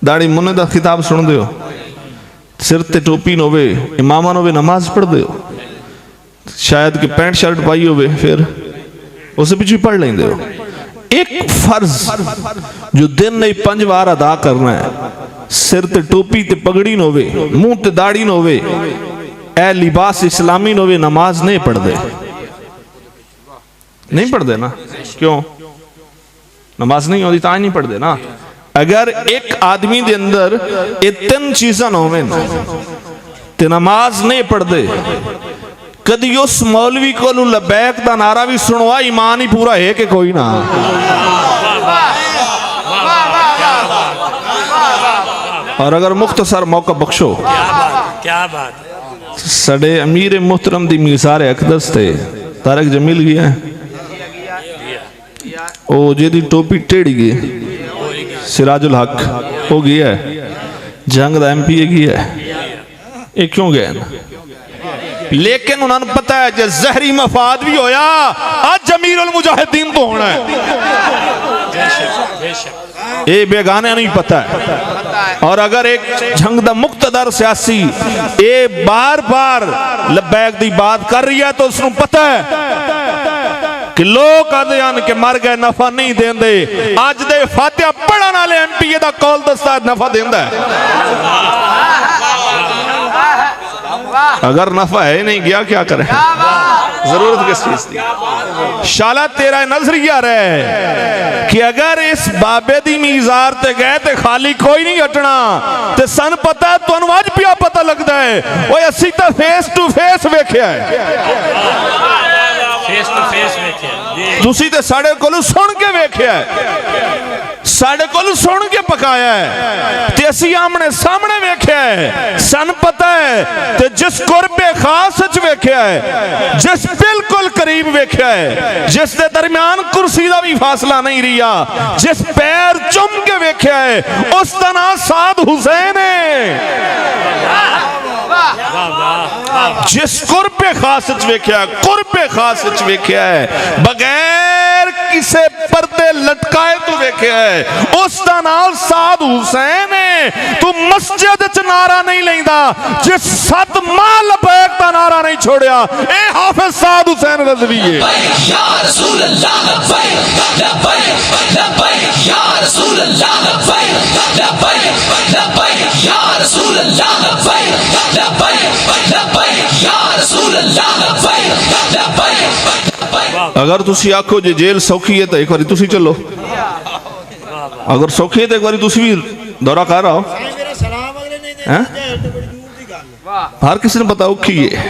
داڑھی منہ دا خطاب سن دے ہو سر تے ٹوپی نوے امامہ نوے نماز پڑھ دے ہو شاید کہ پینٹ شرٹ پائی ہوئے پھر اسے پیچھے پڑھ لیں دے ہو ایک فرض جو دن نہیں 5 بار ادا کرنا ہے سر تے ٹوپی تے پگڑی نوے منہ تے داڑھی نوے اے لباس اسلامی نوے نماز نہیں پڑھ دے نہیں پڑھ دے نا کیوں نماز نہیں ہوتی تاں نہیں پڑھ دے نا اگر ایک آدمی دے اندر اتن چیزاں ہوئے تے نماز نہیں پڑھ دے کدی اس مولوی کو لبیک دا نعرہ بھی سنوا ایمان ہی پورا ہے کہ کوئی نہ اور اگر مختصر موقع بخشو کیا بات سڑے امیر محترم دی میزار اقدس تھے طارق جمیل گیا ہے او جیدی ٹوپی ٹیڑی گئی سراج الحق ہو گیا ہے جنگ دا ایم پی اے گیا ہے ایک کیوں گیا ہے لیکن انہوں نے پتا ہے جو زہری مفاد بھی ہویا آج امیر المجاہدین تو ہونا ہے اے بیگانے نہیں پتا ہے اور اگر ایک جنگ دا مقتدر سیاسی اے بار بار لبیک دی بات کر رہی ہے تو اس نے پتا ہے کہ لوگ آدھیان کے مر گئے نفع نہیں دین دے آج دے فاتحہ پڑھانا لے ایم پی اے دا کول دستا ہے نفع دین دے اگر نفع ہے نہیں گیا کیا کریں ضرورت کس چیز دی شالہ تیرا نظریہ رہے کہ اگر اس بابے دی میزار تے گئے تے خالی کوئی نہیں ہٹنا تے سن پتا ہے تو انواج پیا پتا لگ دائے وہ اسی تا فیس ٹو فیس ویکھیا ہے فیس ٹو فیس ویکھیا دوسری تے ساڑے کولو سن کے ویکھیا ہے ساڑے کولو سن کے پکایا ہے تے اسی آمنے سامنے ویکھیا ہے سن پتا ہے تے جس قرب خاص اچ ویکھیا ہے جس بالکل قریب ویکھیا ہے جس دے درمیان کرسی دا بھی فاصلہ نہیں رہیا جس پیر چم کے ویکھیا ہے اس دا نام سعد حسین ہے جس قرب خاص اچ ویکھیا ہے قرب خاص اچ ویکھیا ہے بغیر کسے پردے لٹکائے تو ویکھیا ہے اس دا نام سعد حسین ہے تو مسجد اچ نعرہ نہیں لیندہ جس 7 ماہ لبیک دا نعرہ نہیں چھوڑیا اے حافظ سعد حسین رضوی ہے یا رسول اللہ لبیک لبیک لبیک یا رسول اللہ لبیک لبیک لبیک یا رسول اللہ لبیک لبیک لبیک یا رسول اللہ لبیک لبیک اگر تسی آکھو جے جیل سوکھی ہے تو ایک باری تسی چلو اگر سوکھی ہے تو ایک باری تسی بھی دورہ کر رہا ہو ہر کسی نے پتا اوکھی ہے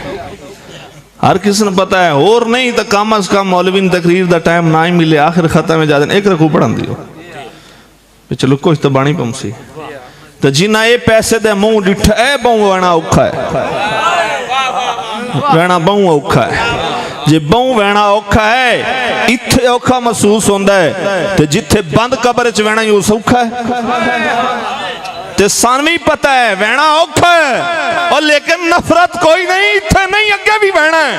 ہر کسی نے پتا ہے اور نہیں تو کم از کم مولوین تقریر دا ٹائم نہ ہی ملے آخر ختم میں جادن ایک رکھو پڑھن دیو چلو کچھ تو بانی پمسی تو جنہ اے پیسے دے موں ڈٹھا اے بہوں وینا اوکھا ہے وینا بہوں اوکھا ہے جے بہوں وینا اوکھا ہے اتھے اوکھا محسوس ہوندہ ہے تو جتھے بند قبر چ وینا یوں سوکھا ہے تے سانوی پتہ ہے وینا اوکھا ہے اور لیکن نفرت کوئی نہیں اتھے نہیں اگے بھی وینا ہے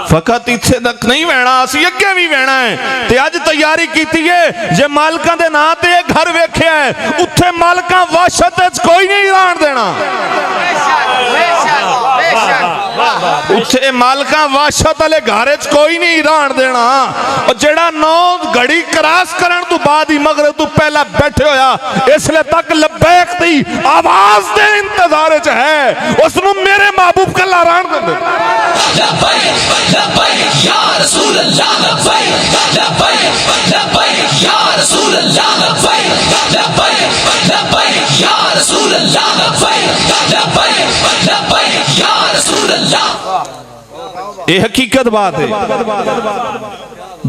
فقط اتھے تک نہیں وینا اسی اگے بھی وینا ہے تے آج تیاری کیتی ہے جے مالکاں دے نا تے گھر ویکھیا ہے اتھے مالکاں واشت کوئی نہیں ران دینا اتھے مالکاں واشت علی گھارج کوئی نہیں ران دینا اور جڑا 9 گھڑی کراس کرن تو بعد ہی مغرب تو پہلا بیٹھے ہویا اس لئے تک لبیک دی آواز دے انتظار ہے اس نے میرے محبوب کا لاران کر دے لبیک لبیک یا رسول اللہ لبیک لبیک لبیک یا رسول اللہ لبیک لبیک لبیک یا رسول اللہ لبیک لبیک لبیک یا رسول اللہ یہ حقیقت بات ہے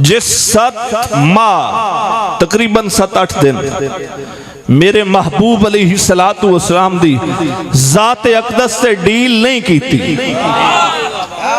جس 7 ماہ تقریباً 7-8 دن میرے محبوب علیہ السلام دی ذات اقدس سے ڈیل نہیں کی تھی